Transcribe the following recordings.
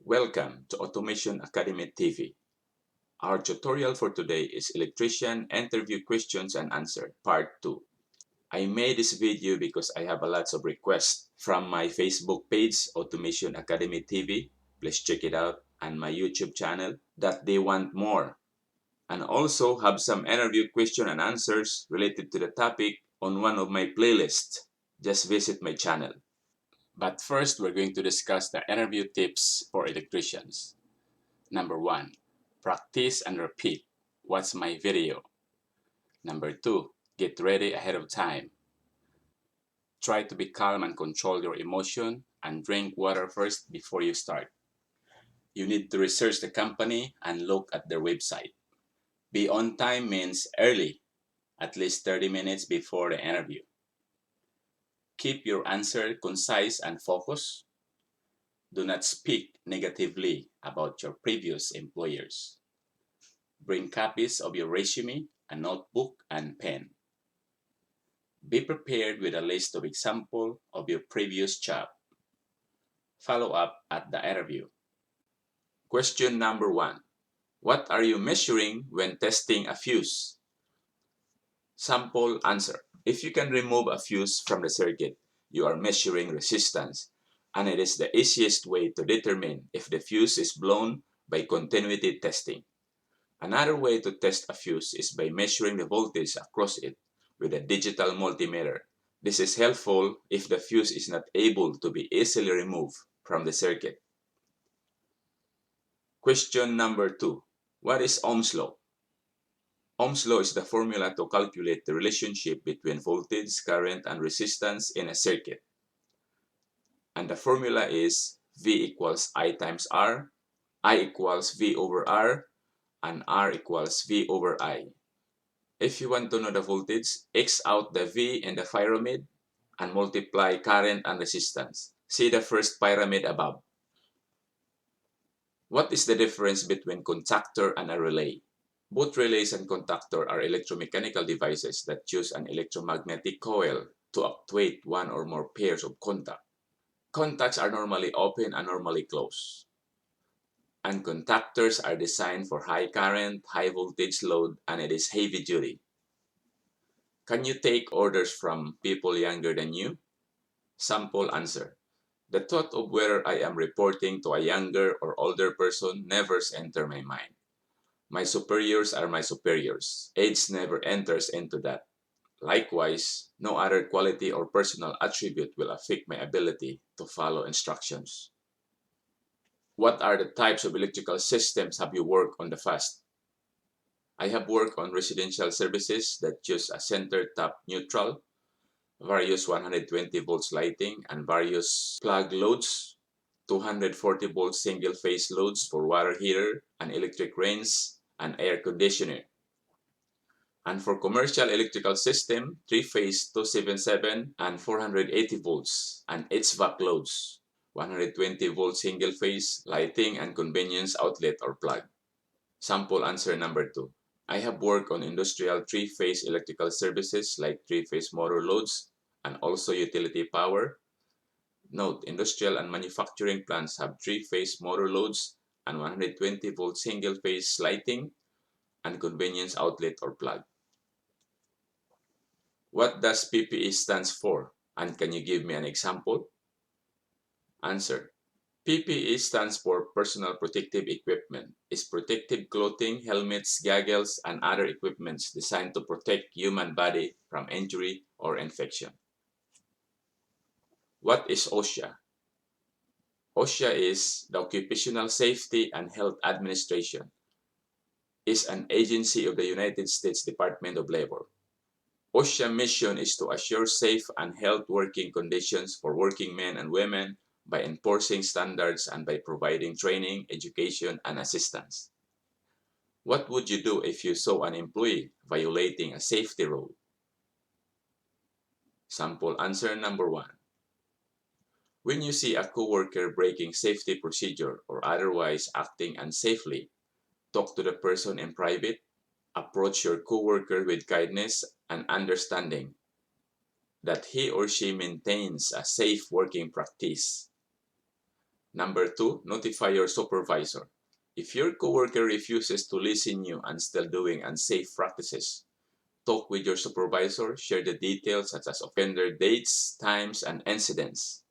Welcome to Automation Academy TV. Our tutorial for today is Electrician Interview Questions and Answer Part 2. I made this video because I have a lot of requests from my Facebook page, Automation Academy TV. Please check it out, and my YouTube channel that they want more. And also have some interview question and answers related to the topic on one of my playlists. Just visit my channel. But first, we're going to discuss the interview tips for electricians. Number 1. Practice and repeat. Watch my video. Number 2. Get ready ahead of time. Try to be calm and control your emotion, and drink water first before you start. You need to research the company and look at their website. Be on time means early, at least 30 minutes before the interview. Keep your answer concise and focused. Do not speak negatively about your previous employers. Bring copies of your resume, a notebook, and pen. Be prepared with a list of examples of your previous job. Follow up at the interview. Question number 1. What are you measuring when testing a fuse? Sample answer. If you can remove a fuse from the circuit, you are measuring resistance, and it is the easiest way to determine if the fuse is blown by continuity testing. Another way to test a fuse is by measuring the voltage across it with a digital multimeter. This is helpful if the fuse is not able to be easily removed from the circuit. Question number 2. What is Ohm's law? Ohm's law is the formula to calculate the relationship between voltage, current, and resistance in a circuit. And the formula is V equals I times R, I equals V over R, and R equals V over I. If you want to know the voltage, X out the V in the pyramid and multiply current and resistance. See the first pyramid above. What is the difference between contactor and a relay? Both relays and contactor are electromechanical devices that use an electromagnetic coil to actuate one or more pairs of contacts. Contacts are normally open and normally closed. And contactors are designed for high current, high voltage load, and it is heavy duty. Can you take orders from people younger than you? Sample answer. The thought of whether I am reporting to a younger or older person never enters my mind. My superiors are my superiors. Age never enters into that. Likewise, no other quality or personal attribute will affect my ability to follow instructions. What are the types of electrical systems have you worked on the past? I have worked on residential services that use a center tap neutral, various 120 volts lighting, and various plug loads, 240 volt single phase loads for water heater and electric range and air conditioner. And for commercial electrical system, 3-phase 277 and 480 volts and HVAC loads, 120 volt single phase lighting and convenience outlet or plug. Sample answer number 2. I have worked on industrial 3-phase electrical services like 3-phase motor loads and also utility power. Note, industrial and manufacturing plants have 3-phase motor loads and 120 volt single phase lighting and convenience outlet or plug. What does PPE stands for, and can you give me an example? Answer. PPE stands for Personal Protective Equipment. It's protective clothing, helmets, goggles, and other equipments designed to protect human body from injury or infection. What is OSHA? OSHA is the Occupational Safety and Health Administration. It's an agency of the United States Department of Labor. OSHA mission is to assure safe and health working conditions for working men and women by enforcing standards and by providing training, education, and assistance. What would you do if you saw an employee violating a safety rule? Sample answer number 1. When you see a coworker breaking safety procedure or otherwise acting unsafely, talk to the person in private. Approach your coworker with kindness and understanding that he or she maintains a safe working practice. Number 2, notify your supervisor. If your coworker refuses to listen to you and still doing unsafe practices, talk with your supervisor, share the details such as offender dates, times, and incidents.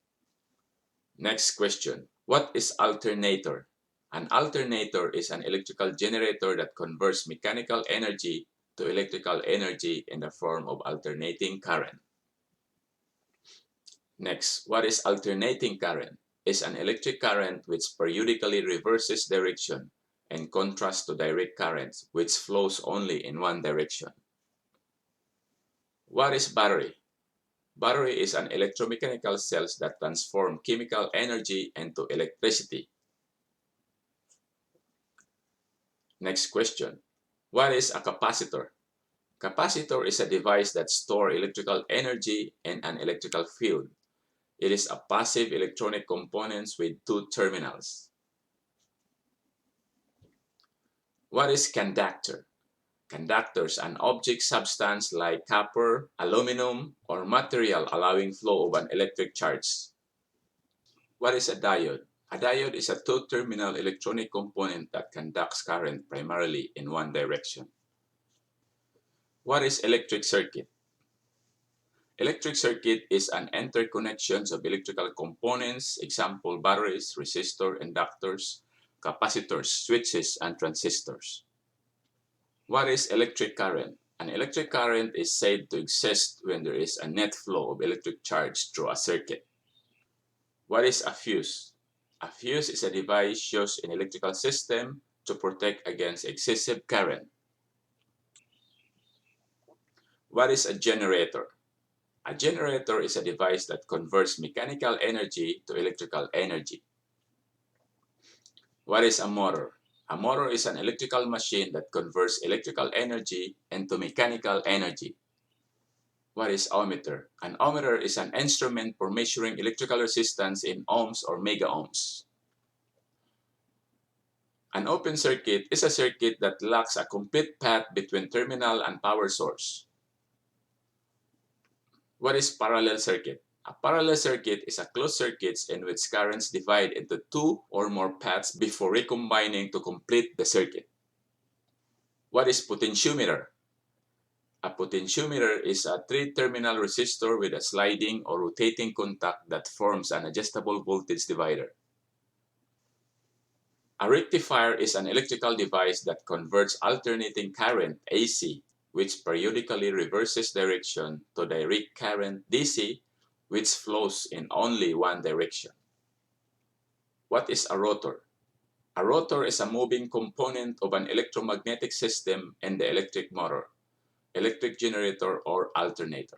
Next question. What is alternator? An alternator is an electrical generator that converts mechanical energy to electrical energy in the form of alternating current. Next, what is alternating current? Is an electric current which periodically reverses direction in contrast to direct currents which flows only in one direction. What is battery? Battery is an electromechanical cells that transform chemical energy into electricity. Next question. What is a capacitor? Capacitor is a device that stores electrical energy in an electrical field. It is a passive electronic component with two terminals. What is conductor? Conductors, an object substance like copper, aluminum, or material allowing flow of an electric charge. What is a diode? A diode is a two-terminal electronic component that conducts current primarily in one direction. What is electric circuit? Electric circuit is an interconnection of electrical components, example batteries, resistors, inductors, capacitors, switches, and transistors. What is electric current? An electric current is said to exist when there is a net flow of electric charge through a circuit. What is a fuse? A fuse is a device used in electrical system to protect against excessive current. What is a generator? A generator is a device that converts mechanical energy to electrical energy. What is a motor? A motor is an electrical machine that converts electrical energy into mechanical energy. What is ohmmeter? An ohmmeter is an instrument for measuring electrical resistance in ohms or mega ohms. An open circuit is a circuit that lacks a complete path between terminal and power source. What is parallel circuit? A parallel circuit is a closed circuit in which currents divide into two or more paths before recombining to complete the circuit. What is potentiometer? A potentiometer is a three-terminal resistor with a sliding or rotating contact that forms an adjustable voltage divider. A rectifier is an electrical device that converts alternating current AC, which periodically reverses direction, to direct current DC, which flows in only one direction. What is a rotor? A rotor is a moving component of an electromagnetic system in the electric motor, electric generator, or alternator.